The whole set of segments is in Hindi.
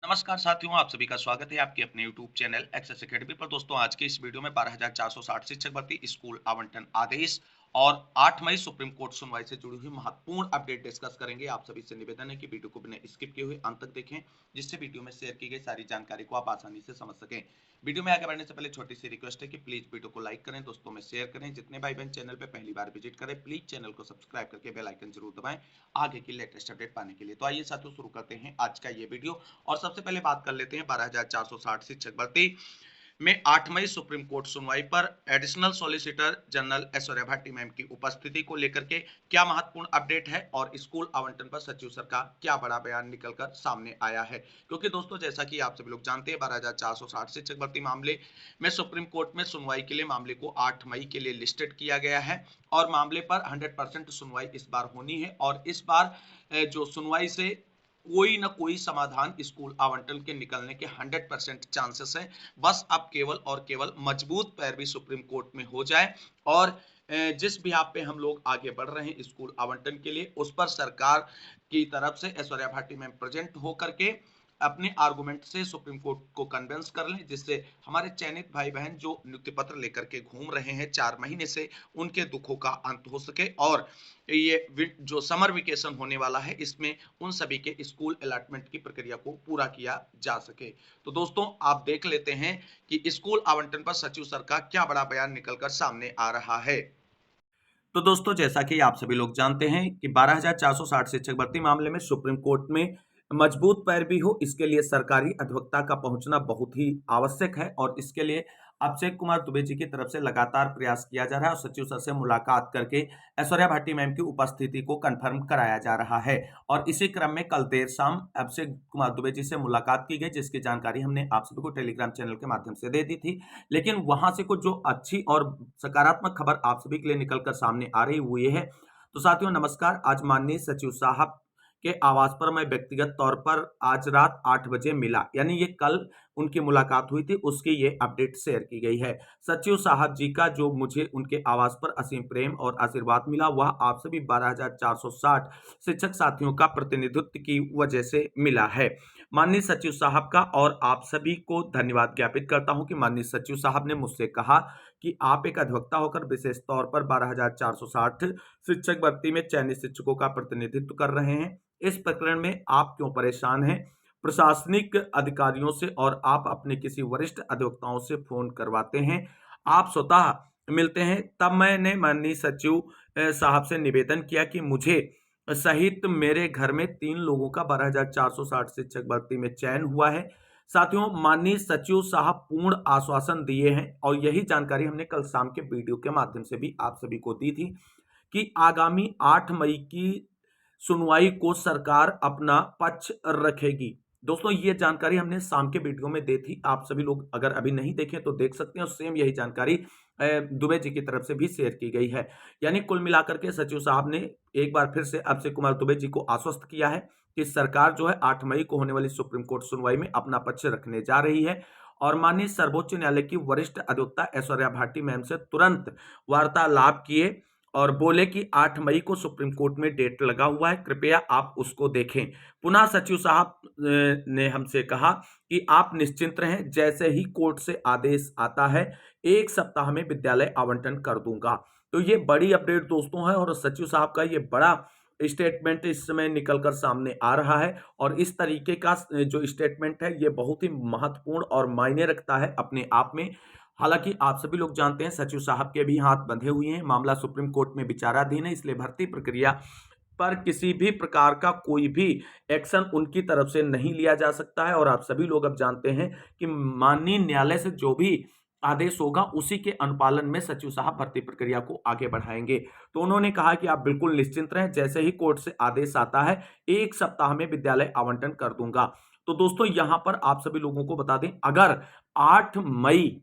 नमस्कार साथियों, आप सभी का स्वागत है आपके अपने YouTube चैनल एक्सेस एकेडमी पर। दोस्तों, आज के इस वीडियो में 12,460 शिक्षक भर्ती स्कूल आवंटन आदेश और 8 मई सुप्रीम कोर्ट सुनवाई से जुड़ी हुई महत्वपूर्ण अपडेट डिस्कस करेंगे। आप सभी से निवेदन है कि वीडियो को बिना स्किप किए हुए अंत तक देखें, जिससे वीडियो में शेयर की गई सारी जानकारी को आप आसानी से समझ सकें। वीडियो में आगे बढ़ने से पहले छोटी सी रिक्वेस्ट है कि प्लीज वीडियो को लाइक करें, दोस्तों में शेयर करें। जितने भाई बहन चैनल पे पहली बार विजिट करें, प्लीज चैनल को सब्सक्राइब करके बेल आइकन जरूर दबाएं आगे की लेटेस्ट अपडेट पाने के लिए। तो आइए साथियों, शुरू करते हैं आज का ये वीडियो। और सबसे पहले बात कर लेते हैं 12,460 शिक्षक भर्ती में 8 मई सुप्रीम कोर्ट सुनवाई पर additional solicitor general Aishwarya Bhati ma'am की उपस्थिति को लेकर के क्या महत्वपूर्ण अपडेट है और स्कूल आवंटन पर सचिव सर का क्या बड़ा बयान निकलकर सामने आया है। क्योंकि दोस्तों, जैसा कि आप सभी लोग जानते हैं, 12,460 शिक्षक भर्ती मामले में सुप्रीम कोर्ट में सुनवाई के लिए मामले को 8 मई के लिए लिस्टेड किया गया है और मामले पर 100% सुनवाई इस बार होनी है। और इस बार जो सुनवाई से कोई ना कोई समाधान स्कूल आवंटन के निकलने के 100% चांसेस हैं। बस अब केवल और केवल मजबूत पैरवी सुप्रीम कोर्ट में हो जाए और जिस भी आप पे हम लोग आगे बढ़ रहे हैं स्कूल आवंटन के लिए, उस पर सरकार की तरफ से ऐश्वर्या भाटी मैम प्रेजेंट होकर के अपने आर्गुमेंट से सुप्रीम कोर्ट को कन्विंस कर लें, जिससे हमारे चयनित भाई बहन जो नियुक्ति पत्र लेकर के घूम रहे हैं 4 महीने से, उनके दुखों का अंत हो सके और ये जो समर वेकेशन होने वाला है, इसमें उन सभी के स्कूल अलॉटमेंट की प्रक्रिया को पूरा किया जा सके। तो दोस्तों, आप देख लेते हैं कि स्कूल आवंटन पर सचिव सर का क्या बड़ा बयान निकलकर सामने आ रहा है। तो दोस्तों, जैसा कि आप सभी लोग जानते हैं कि 12,460 शिक्षक भर्ती मामले में सुप्रीम कोर्ट में मजबूत पैरवी हो, इसके लिए सरकारी अधिवक्ता का पहुंचना बहुत ही आवश्यक है और इसके लिए अभिषेक कुमार दुबे जी की तरफ से लगातार प्रयास किया जा रहा है और सचिव सर से मुलाकात करके ऐश्वर्या भाटी मैम की उपस्थिति को कंफर्म कराया जा रहा है। और इसी क्रम में कल देर शाम अभिषेक कुमार दुबे जी से मुलाकात की गई, जिसकी जानकारी हमने आप सभी को टेलीग्राम चैनल के माध्यम से दे दी थी। लेकिन वहां से कुछ जो अच्छी और सकारात्मक खबर आप सभी के लिए निकलकर सामने आ रही हुई है। तो साथियों नमस्कार, आज माननीय सचिव साहब के आवास पर मैं व्यक्तिगत तौर पर आज रात 8 बजे मिला, यानी ये कल उनकी मुलाकात हुई थी, उसकी ये अपडेट शेयर की गई है। सचिव साहब जी का जो मुझे उनके आवास पर असीम प्रेम और आशीर्वाद मिला, वह आप सभी 12,460 शिक्षक साथियों का प्रतिनिधित्व की वजह से मिला है। माननीय सचिव साहब का और आप सभी को धन्यवाद ज्ञापित करता हूं कि माननीय सचिव साहब ने मुझसे कहा कि आप एक अधिवक्ता होकर विशेष तौर पर 12,460 शिक्षक भर्ती में चयनित शिक्षकों का प्रतिनिधित्व कर रहे हैं। इस प्रकरण में आप क्यों परेशान हैं? प्रशासनिक अधिकारियों से और आप अपने किसी वरिष्ठ अधिवक्ताओं से फोन करवाते हैं, आप स्वतः मिलते हैं। तब मैंने माननीय सचिव साहब से निवेदन किया कि मुझे सहित मेरे घर में 3 लोगों का 12,460 शिक्षक भर्ती में चयन हुआ है। साथियों, माननीय सचिव साहब पूर्ण आश्वासन दिए हैं और यही जानकारी हमने कल शाम के वीडियो के माध्यम से भी आप सभी को दी थी कि आगामी 8 मई की सुनवाई को सरकार अपना पक्ष रखेगी। दोस्तों, ये जानकारी हमने शाम के वीडियो में दी थी, आप सभी लोग अगर अभी नहीं देखे तो देख सकते हैं। सेम यही जानकारी दुबे जी की तरफ से भी शेयर की गई है। यानी कुल मिलाकर के सचिव साहब ने एक बार फिर से अभिषेक कुमार दुबे जी को आश्वस्त किया है कि सरकार जो है 8 मई को होने वाली सुप्रीम कोर्ट सुनवाई में अपना पक्ष रखने जा रही है और माननीय सर्वोच्च न्यायालय की वरिष्ठ अधिवक्ता ऐश्वर्या भाटी मैम से तुरंत वार्तालाप किए और बोले कि 8 मई को सुप्रीम कोर्ट में डेट लगा हुआ है, कृपया आप उसको देखें। पुनः सचिव साहब ने हमसे कहा कि आप निश्चिंत रहें, जैसे ही कोर्ट से आदेश आता है 1 सप्ताह में विद्यालय आवंटन कर दूंगा। तो ये बड़ी अपडेट दोस्तों है और सचिव साहब का ये बड़ा स्टेटमेंट इस समय निकलकर सामने आ रहा है और इस तरीके का जो स्टेटमेंट है ये बहुत ही महत्वपूर्ण और मायने रखता है अपने आप में। हालांकि आप सभी लोग जानते हैं सचिव साहब के भी हाथ बंधे हुए हैं, मामला सुप्रीम कोर्ट में विचाराधीन है, इसलिए भर्ती प्रक्रिया पर किसी भी प्रकार का कोई भी एक्शन उनकी तरफ से नहीं लिया जा सकता है। और आप सभी लोग अब जानते हैं कि माननीय न्यायालय से जो भी आदेश होगा उसी के अनुपालन में सचिव साहब भर्ती प्रक्रिया को आगे बढ़ाएंगे। तो उन्होंने कहा कि आप बिल्कुल निश्चिंत रहें, जैसे ही कोर्ट से आदेश आता है 1 सप्ताह में विद्यालय आवंटन कर दूंगा। तो दोस्तों, यहां पर आप सभी लोगों को बता दें, अगर 8 मई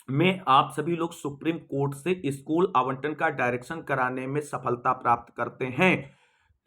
में आप सभी लोग सुप्रीम कोर्ट से स्कूल आवंटन का डायरेक्शन कराने में सफलता प्राप्त करते हैं,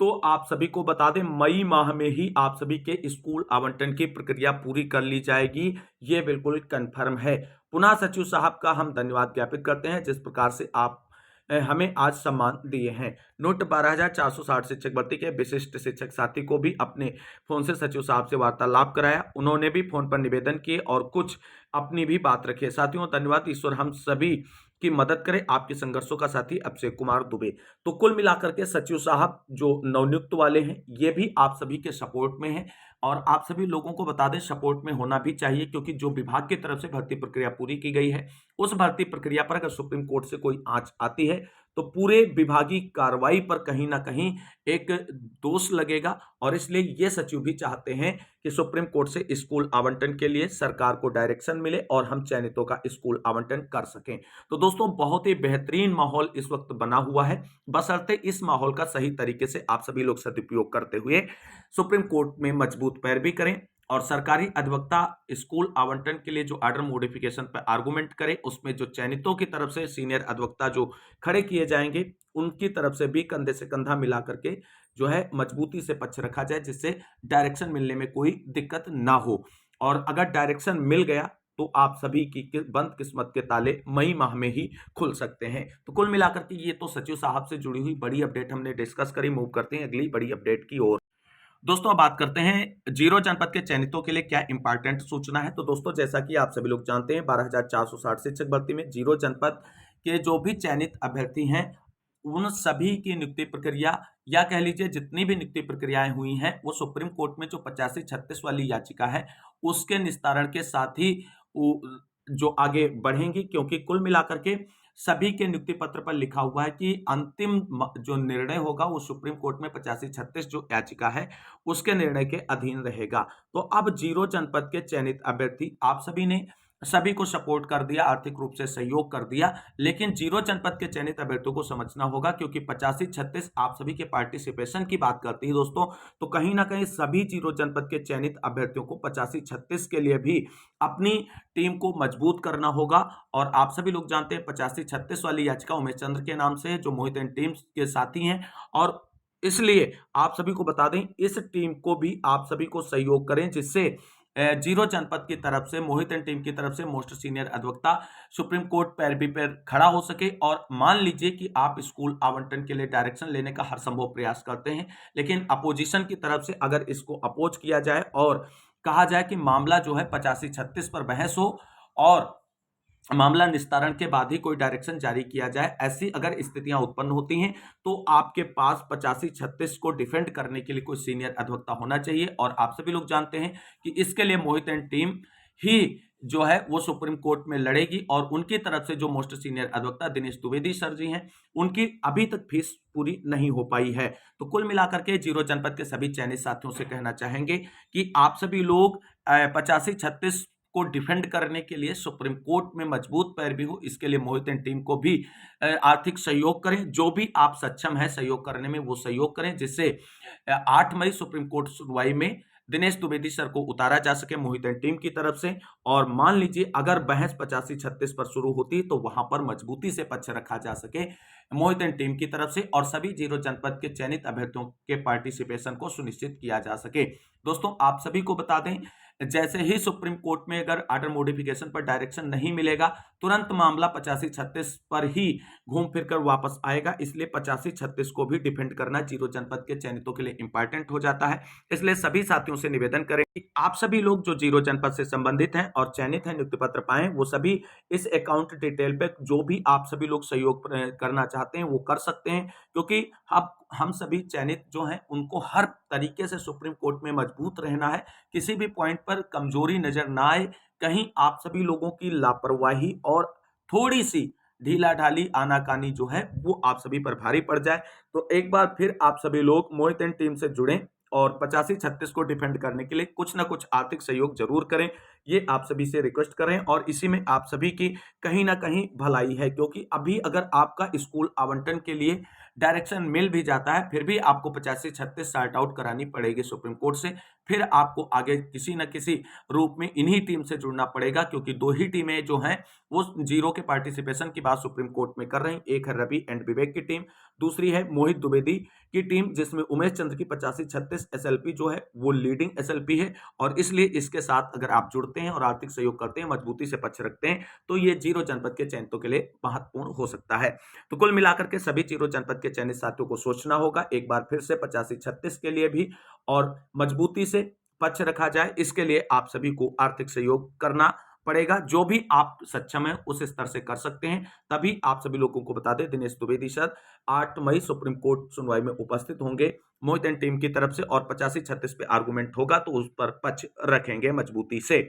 तो आप सभी को बता दें मई माह में ही आप सभी के स्कूल आवंटन की प्रक्रिया पूरी कर ली जाएगी। ये बिल्कुल कंफर्म है। पुनः सचिव साहब का हम धन्यवाद ज्ञापित करते हैं, जिस प्रकार से आप हमें आज सम्मान दिए हैं। नोट 12,460 शिक्षक भर्ती के विशिष्ट शिक्षक साथी को भी अपने फोन से सचिव साहब से वार्तालाप कराया। उन्होंने भी फोन पर निवेदन किए और कुछ अपनी भी बात रखी है। साथियों, धन्यवाद। ईश्वर हम सभी की मदद करे। आपके संघर्षों का साथी अभिषेक कुमार दुबे। तो कुल मिलाकर के सचिव साहब जो नवनियुक्त वाले हैं, ये भी आप सभी के सपोर्ट में हैं और आप सभी लोगों को बता दें, सपोर्ट में होना भी चाहिए, क्योंकि जो विभाग की तरफ से भर्ती प्रक्रिया पूरी की गई है, उस भर्ती प्रक्रिया पर अगर सुप्रीम कोर्ट से कोई आंच आती है तो पूरे विभागीय कार्रवाई पर कहीं ना कहीं एक दोष लगेगा। और इसलिए ये सचिव भी चाहते हैं कि सुप्रीम कोर्ट से स्कूल आवंटन के लिए सरकार को डायरेक्शन मिले और हम चयनितों का स्कूल आवंटन कर सकें। तो दोस्तों, बहुत ही बेहतरीन माहौल इस वक्त बना हुआ है। बशर्ते इस माहौल का सही तरीके से आप सभी लोग सदुपयोग करते हुए सुप्रीम कोर्ट में मजबूत पैरवी करें और सरकारी अधिवक्ता स्कूल आवंटन के लिए जो ऑर्डर मॉडिफिकेशन पर आर्गुमेंट करे, उसमें जो चयनितों की तरफ से सीनियर अधिवक्ता जो खड़े किए जाएंगे, उनकी तरफ से भी कंधे से कंधा मिला करके जो है मजबूती से पक्ष रखा जाए, जिससे डायरेक्शन मिलने में कोई दिक्कत ना हो। और अगर डायरेक्शन मिल गया तो आप सभी की बंद किस्मत के ताले मई माह में ही खुल सकते हैं। तो कुल मिलाकर के ये तो सचिव साहब से जुड़ी हुई बड़ी अपडेट हमने डिस्कस करी। मूव करते हैं अगली बड़ी अपडेट की ओर। दोस्तों, अब बात करते हैं जीरो जनपद के चयनितों के लिए क्या इंपॉर्टेंट सूचना है। तो दोस्तों, जैसा कि आप सभी लोग जानते हैं, 12,460 शिक्षक भर्ती में जीरो जनपद के जो भी चयनित अभ्यर्थी हैं, उन सभी की नियुक्ति प्रक्रिया या कह लीजिए जितनी भी नियुक्ति प्रक्रियाएं हुई हैं, वो सुप्रीम कोर्ट में जो 85-36 वाली याचिका है, उसके निस्तारण के साथ ही जो आगे बढ़ेंगी, क्योंकि कुल मिलाकर के सभी के नियुक्ति पत्र पर लिखा हुआ है कि अंतिम जो निर्णय होगा वो सुप्रीम कोर्ट में 85-36 जो याचिका है उसके निर्णय के अधीन रहेगा। तो अब जीरो जनपद के चयनित अभ्यर्थी आप सभी ने सभी को सपोर्ट कर दिया, आर्थिक रूप से सहयोग कर दिया, लेकिन जीरो जनपद के चयनित अभ्यर्थियों को समझना होगा, क्योंकि 85-36 आप सभी के पार्टिसिपेशन की बात करती है दोस्तों। तो कहीं ना कहीं सभी जीरो जनपद के चयनित अभ्यर्थियों को 85-36 के लिए भी अपनी टीम को मजबूत करना होगा। और आप सभी लोग जानते हैं 85-36 वाली याचिका उमेश चंद्र के नाम से है, जो मोहित एंड टीम के साथी हैं। और इसलिए आप सभी को बता दें, इस टीम को भी आप सभी को सहयोग करें, जिससे जीरो जनपद की तरफ से मोहित एंड टीम की तरफ से मोस्ट सीनियर अधिवक्ता सुप्रीम कोर्ट पैरवी पर खड़ा हो सके। और मान लीजिए कि आप स्कूल आवंटन के लिए डायरेक्शन लेने का हर संभव प्रयास करते हैं, लेकिन अपोजिशन की तरफ से अगर इसको अपोज किया जाए और कहा जाए कि मामला जो है 85-36 पर बहस हो और मामला निस्तारण के बाद ही कोई डायरेक्शन जारी किया जाए, ऐसी अगर स्थितियां उत्पन्न होती हैं तो आपके पास 85-36 को डिफेंड करने के लिए कोई सीनियर अधिवक्ता होना चाहिए। और आप सभी लोग जानते हैं कि इसके लिए मोहित एंड टीम ही जो है वो सुप्रीम कोर्ट में लड़ेगी। और उनकी तरफ से जो मोस्ट सीनियर अधिवक्ता दिनेश द्विवेदी सर जी हैं, उनकी अभी तक फीस पूरी नहीं हो पाई है। तो कुल मिलाकर के जीरो जनपद के सभी चयनित साथियों से कहना चाहेंगे कि आप सभी लोग 85-36 को डिफेंड करने के लिए सुप्रीम कोर्ट में मजबूत पैरवी हो, इसके लिए मोहित एंड टीम को भी आर्थिक सहयोग करें। जो भी आप सक्षम है सहयोग करने में, वो सहयोग करें, जिससे 8 मई सुप्रीम कोर्ट सुनवाई में दिनेश द्विवेदी सर को उतारा जा सके मोहित एंड टीम की तरफ से। और मान लीजिए अगर बहस 85-36 पर शुरू होती तो वहां पर मजबूती से पक्ष रखा जा सके मोहित एंड टीम की तरफ से, और सभी जीरो जनपद के चयनित अभ्यर्थियों के पार्टिसिपेशन को सुनिश्चित किया जा सके। दोस्तों, आप सभी को बता दें, जैसे ही सुप्रीम कोर्ट में अगर ऑर्डर मॉडिफिकेशन पर डायरेक्शन नहीं मिलेगा, तुरंत मामला 85-36 पर ही घूम फिर कर वापस आएगा। इसलिए 85-36 को भी डिफेंड करना जीरो जनपद के चयनितों के लिए इंपॉर्टेंट हो जाता है। इसलिए सभी साथियों से निवेदन करें कि आप सभी लोग जो जीरो जनपद से संबंधित हैं और चयनित हैं, नियुक्ति पत्र पाएं, वो सभी इस अकाउंट डिटेल पे जो भी आप सभी लोग सहयोग करना चाहते हैं वो कर सकते हैं, क्योंकि अब हम सभी चयनित जो हैं उनको हर तरीके से सुप्रीम कोर्ट में मजबूत रहना है। किसी भी पॉइंट पर कमजोरी नजर ना आए, कहीं आप सभी लोगों की लापरवाही और थोड़ी सी ढीला ढाली आनाकानी जो है वो आप सभी पर भारी पड़ जाए। तो एक बार फिर आप सभी लोग मोहित एंड टीम से जुड़ें और 85-36 को डिफेंड करने के लिए कुछ ना कुछ आर्थिक सहयोग जरूर करें, ये आप सभी से रिक्वेस्ट करें। और इसी में आप सभी की कहीं ना कहीं भलाई है, क्योंकि अभी अगर आपका स्कूल आवंटन के लिए डायरेक्शन मिल भी जाता है, फिर भी आपको 85-36 सॉर्ट आउट करानी पड़ेगी सुप्रीम कोर्ट से। फिर आपको आगे किसी न किसी रूप में इन्हीं टीम से जुड़ना पड़ेगा, क्योंकि दो ही टीमें जो हैं वो जीरो के पार्टिसिपेशन की बात सुप्रीम कोर्ट में कर रही। एक है रवि एंड विवेक की टीम, दूसरी है मोहित द्विवेदी की टीम, जिसमें उमेश चंद्र की 85-36 एसएलपी जो है वो लीडिंग एसएलपी है, और इसलिए इसके साथ अगर आप जुड़ते हैं और आर्थिक सहयोग करते हैं, मजबूती से पक्ष रखते हैं, तो ये जीरो जनपद के चयनितों के लिए महत्वपूर्ण हो सकता है। तो कुल मिलाकर के सभी जीरो जनपद के चयनित साथियों को सोचना होगा एक बार फिर से 85-36 के लिए भी, और मजबूती से पक्ष रखा जाए, इसके लिए आप सभी को आर्थिक सहयोग करना पड़ेगा। जो भी आप सक्षम है उस स्तर से कर सकते हैं। तभी आप सभी लोगों को बता दें, दिनेश द्विवेदी सर 8 मई सुप्रीम कोर्ट सुनवाई में उपस्थित होंगे मोहित एंड टीम की तरफ से, और 85-36 पे आर्गुमेंट होगा तो उस पर पक्ष रखेंगे मजबूती से।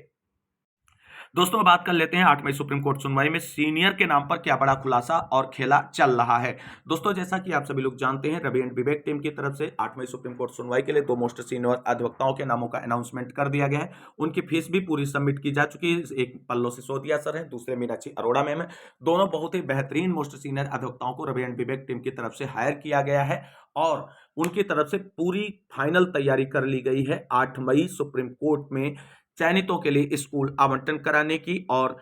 दोस्तों अब बात कर लेते हैं 8 मई सुप्रीम कोर्ट सुनवाई में सीनियर के नाम पर क्या बड़ा खुलासा और खेला चल रहा है। दोस्तों जैसा कि आप सभी लोग जानते हैं, रवि एंड विवेक टीम की तरफ से 8 मई सुप्रीम कोर्ट सुनवाई के लिए 2 मोस्ट सीनियर अधिवक्ताओं के नामों का अनाउंसमेंट कर दिया गया है। उनकी फीस भी पूरी सबमिट की जा चुकी है। एक पल्लो सिसोदिया सर है, दूसरे मीनाक्षी अरोड़ा मैम है। दोनों बहुत ही बेहतरीन मोस्ट सीनियर अधिवक्ताओं को रवि एंड विवेक टीम की तरफ से हायर किया गया है, और उनकी तरफ से पूरी फाइनल तैयारी कर ली गई है 8 मई सुप्रीम कोर्ट में चयनितों के लिए स्कूल आवंटन कराने की। और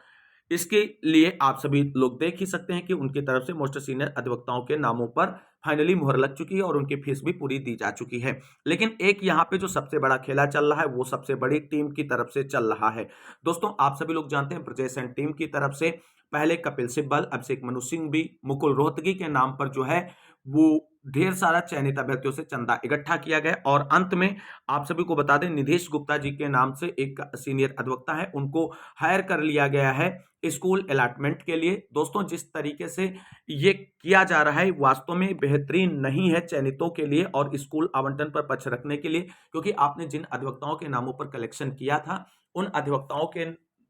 इसके लिए आप सभी लोग देख ही सकते हैं कि उनकी तरफ से मोस्ट सीनियर अधिवक्ताओं के नामों पर फाइनली मुहर लग चुकी है और उनकी फीस भी पूरी दी जा चुकी है। लेकिन एक यहाँ पे जो सबसे बड़ा खेला चल रहा है वो सबसे बड़ी टीम की तरफ से चल रहा है। दोस्तों आप सभी लोग जानते हैं, ब्रजेश एंड टीम की तरफ से पहले कपिल सिब्बल, अभिषेक मनु सिंह भी, मुकुल रोहतगी के नाम पर जो है वो ढेर सारा चयनित अभ्यर्थियों से चंदा इकट्ठा किया गया, और अंत में आप सभी को बता दें निधेश गुप्ता जी के नाम से एक सीनियर अधिवक्ता है, उनको हायर कर लिया गया है स्कूल अलॉटमेंट के लिए। दोस्तों जिस तरीके से ये किया जा रहा है वास्तव में बेहतरीन नहीं है चयनितों के लिए और स्कूल आवंटन पर पक्ष रखने के लिए, क्योंकि आपने जिन अधिवक्ताओं के नामों पर कलेक्शन किया था उन अधिवक्ताओं के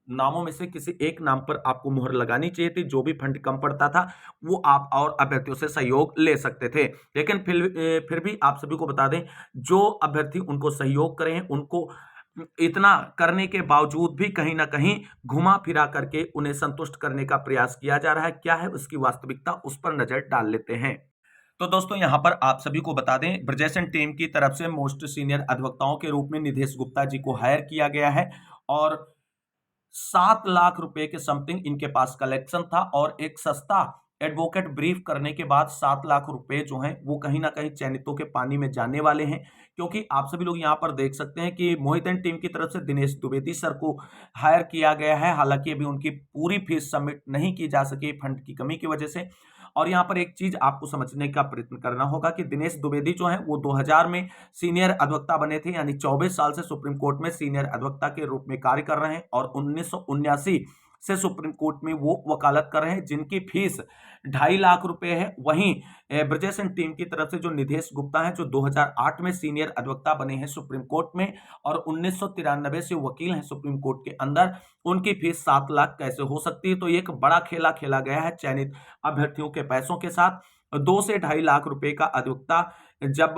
नामों में से किसी एक नाम पर आपको मुहर लगानी चाहिए थी। जो भी फंड कम पड़ता था वो आप और अभ्यर्थियों से सहयोग ले सकते थे। लेकिन फिर भी आप सभी को बता दें, जो अभ्यर्थी उनको सहयोग करें उनको इतना करने के बावजूद भी कहीं ना कहीं घुमा फिरा करके उन्हें संतुष्ट करने का प्रयास किया जा रहा है। क्या है उसकी वास्तविकता, उस पर नजर डाल लेते हैं। तो दोस्तों यहां पर आप सभी को बता दें, ब्रजेश एंड टीम की तरफ से मोस्ट सीनियर अधिवक्ताओं के रूप में निधेश गुप्ता जी को हायर किया गया है, और 7 लाख रुपए के समथिंग इनके पास कलेक्शन था, और एक सस्ता एडवोकेट ब्रीफ करने के बाद 7 लाख रुपए जो हैं वो कहीं ना कहीं चयनितों के पानी में जाने वाले हैं। क्योंकि आप सभी लोग यहां पर देख सकते हैं कि मोहित एंड टीम की तरफ से दिनेश द्विवेदी सर को हायर किया गया है। हालांकि अभी उनकी पूरी फीस सबमिट नहीं की जा सकी फंड की कमी की वजह से। और यहाँ पर एक चीज आपको समझने का प्रयत्न करना होगा कि दिनेश द्विवेदी जो है वो 2000 में सीनियर अधिवक्ता बने थे, यानी 24 साल से सुप्रीम कोर्ट में सीनियर अधिवक्ता के रूप में कार्य कर रहे हैं, और 1979 से सुप्रीम कोर्ट में वो वकालत कर रहे हैं, जिनकी फीस 2.5 लाख रुपए है। वहीं ब्रजेश एंड टीम की तरफ से जो निधेश गुप्ता है, जो 2008 में सीनियर अधिवक्ता बने हैं सुप्रीम कोर्ट में, और 1993 से वकील हैं सुप्रीम कोर्ट के अंदर, उनकी फीस 7 लाख कैसे हो सकती है। तो ये एक बड़ा खेला खेला गया है चयनित अभ्यर्थियों के पैसों के साथ। 2 से 2.5 लाख रुपए का अधिवक्ता जब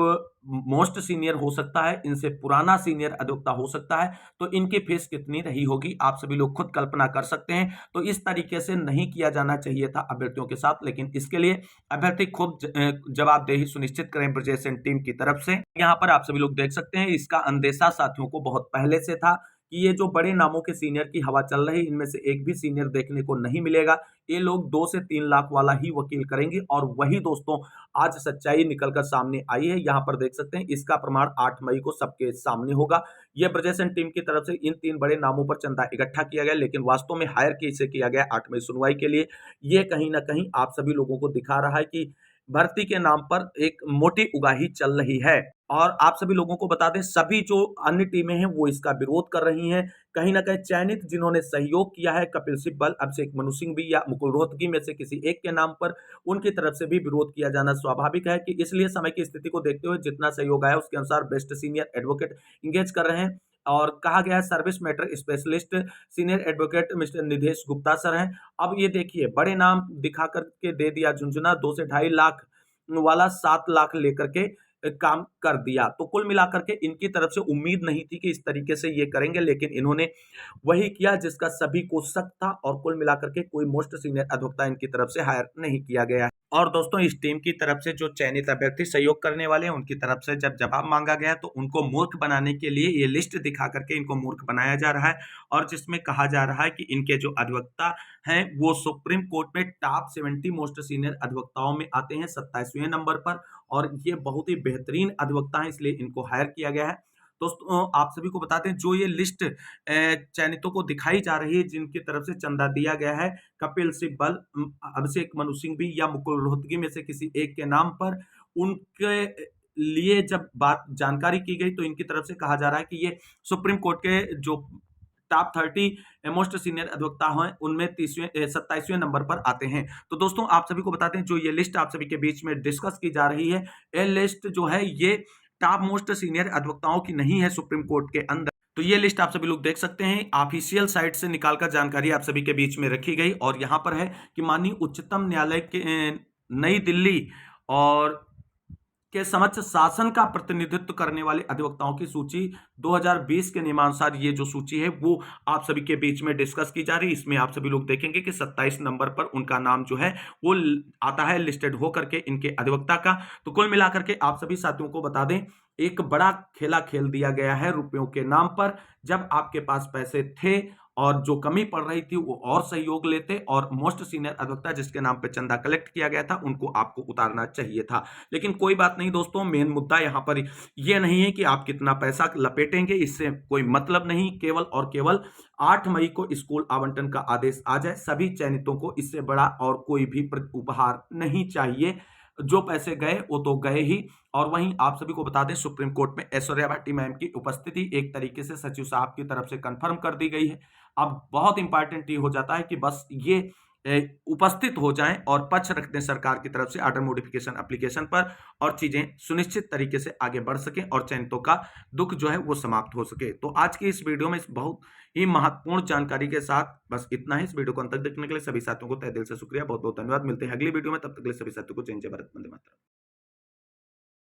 मोस्ट सीनियर हो सकता है, इनसे पुराना सीनियर अधिवक्ता हो सकता है, तो इनकी फीस कितनी रही होगी आप सभी लोग खुद कल्पना कर सकते हैं। तो इस तरीके से नहीं किया जाना चाहिए था अभ्यर्थियों के साथ, लेकिन इसके लिए अभ्यर्थी खुद जवाबदेही सुनिश्चित करें ब्रजेश एंड टीम की तरफ से। यहाँ पर आप सभी लोग देख सकते हैं, इसका अंदेशा साथियों को बहुत पहले से था कि ये जो बड़े नामों के सीनियर की हवा चल रही है, इनमें से एक भी सीनियर देखने को नहीं मिलेगा। ये लोग 2 से 3 लाख वाला ही वकील करेंगे, और वही दोस्तों आज सच्चाई निकलकर सामने आई है। यहाँ पर देख सकते हैं, इसका प्रमाण 8 मई को सबके सामने होगा। यह ब्रजेश एंड टीम की तरफ से इन 3 बड़े नामों पर चंदा इकट्ठा किया गया, लेकिन वास्तव में हायर किसे किया गया 8 मई सुनवाई के लिए, ये कहीं ना कहीं आप सभी लोगों को दिखा रहा है कि भर्ती के नाम पर एक मोटी उगाही चल रही है। और आप सभी लोगों को बता दें, सभी जो अन्य टीमें हैं वो इसका विरोध कर रही हैं। कहीं ना कहीं चयनित जिन्होंने सहयोग किया है, कपिल सिब्बल, अभिषेक मनु सिंह भी या मुकुल रोहतगी में से किसी एक के नाम पर, उनकी तरफ से भी विरोध किया जाना स्वाभाविक है, कि इसलिए समय की स्थिति को देखते हुए जितना सहयोग आया उसके अनुसार बेस्ट सीनियर एडवोकेट इंगेज कर रहे हैं। और कहा गया है service matter specialist senior advocate mister Nidhesh Gupta sir हैं। अब ये देखिए, बड़े नाम दिखा करके दे दिया झुंझुना, 2 से 2.5 लाख वाला 7 लाख लेकर के काम कर दिया। तो कुल मिलाकर के इनकी तरफ से उम्मीद नहीं थी कि इस तरीके से ये करेंगे, लेकिन इन्होंने वही किया जिसका सभी को शक था और कुल मिलाकर के कोई मोस्ट सीनियर अधिवक्ता इनकी तरफ से हायर नहीं किया गया है। और दोस्तों इस टीम की तरफ से जो चयनित अभ्यर्थी सहयोग करने वाले हैं उनकी तरफ से जब जवाब मांगा गया तो उनको मूर्ख बनाने के लिए ये लिस्ट दिखा करके इनको मूर्ख बनाया जा रहा है, और जिसमें कहा जा रहा है कि इनके जो अधिवक्ता हैं वो सुप्रीम कोर्ट में टॉप 70 मोस्ट सीनियर अधिवक्ताओं में आते हैं 27वें नंबर पर, और ये बहुत ही बेहतरीन अधिवक्ता हैं, इसलिए इनको हायर किया गया है। दोस्तों आप सभी को बता दें जो ये लिस्ट चयनितों को दिखाई जा रही है जिनकी तरफ से चंदा दिया गया है कपिल सिब्बल, अभिषेक मनु सिंघवी या मुकुल रोहतगी में से किसी एक के नाम पर, उनके लिए जब बात जानकारी की गई तो इनकी तरफ से कहा जा रहा है कि ये सुप्रीम कोर्ट के जो टॉप 30 मोस्ट सीनियर अधिवक्ता हैं उनमें 27वें नंबर पर आते हैं। तो दोस्तों आप सभी को बता दें जो ये लिस्ट आप सभी के बीच में डिस्कस की जा रही है, ये लिस्ट जो है ये टॉप मोस्ट सीनियर अधिवक्ताओं की नहीं है सुप्रीम कोर्ट के अंदर। तो ये लिस्ट आप सभी लोग देख सकते हैं, ऑफिशियल साइट से निकालकर जानकारी आप सभी के बीच में रखी गई, और यहाँ पर है कि माननीय उच्चतम न्यायालय के नई दिल्ली और के समक्ष शासन का प्रतिनिधित्व करने वाले अधिवक्ताओं की सूची 2020 के नियमानुसार ये जो सूची है वो आप सभी के बीच में डिस्कस की जा रही है। इसमें आप सभी लोग देखेंगे कि 27 नंबर पर उनका नाम जो है वो आता है लिस्टेड हो करके इनके अधिवक्ता का। तो कुल मिलाकर के आप सभी साथियों को बता दें एक बड़ा खेला खेल दिया गया है रुपयों के नाम पर। जब आपके पास पैसे थे और जो कमी पड़ रही थी वो और सहयोग लेते, और मोस्ट सीनियर अधिवक्ता जिसके नाम पे चंदा कलेक्ट किया गया था उनको आपको उतारना चाहिए था। लेकिन कोई बात नहीं दोस्तों, मेन मुद्दा यहाँ पर ये नहीं है कि आप कितना पैसा लपेटेंगे, इससे कोई मतलब नहीं। केवल और केवल 8 मई को स्कूल आवंटन का आदेश आ जाए, सभी चयनितों को इससे बड़ा और कोई भी उपहार नहीं चाहिए। जो पैसे गए वो तो गए ही। और वहीं आप सभी को बता दें सुप्रीम कोर्ट में ऐश्वर्या भाटी मैम की उपस्थिति एक तरीके से सचिव साहब की तरफ से कंफर्म कर दी गई है। अब बहुत इंपॉर्टेंट ये हो जाता है कि बस ये उपस्थित हो जाएं और पक्ष रख दें सरकार की तरफ से ऑर्डर मॉडिफिकेशन एप्लीकेशन पर, और चीजें सुनिश्चित तरीके से आगे बढ़ सके और चयनितों का दुख जो है वो समाप्त हो सके। तो आज की इस वीडियो में इस बहुत ही महत्वपूर्ण जानकारी के साथ बस इतना ही। इस वीडियो को अंत तक देखने के लिए सभी साथियों को तहे दिल से शुक्रिया, बहुत बहुत धन्यवाद। मिलते हैं अगली वीडियो में, तब तक के लिए सभी साथियों को जय जय भारत, वंदे मातरम।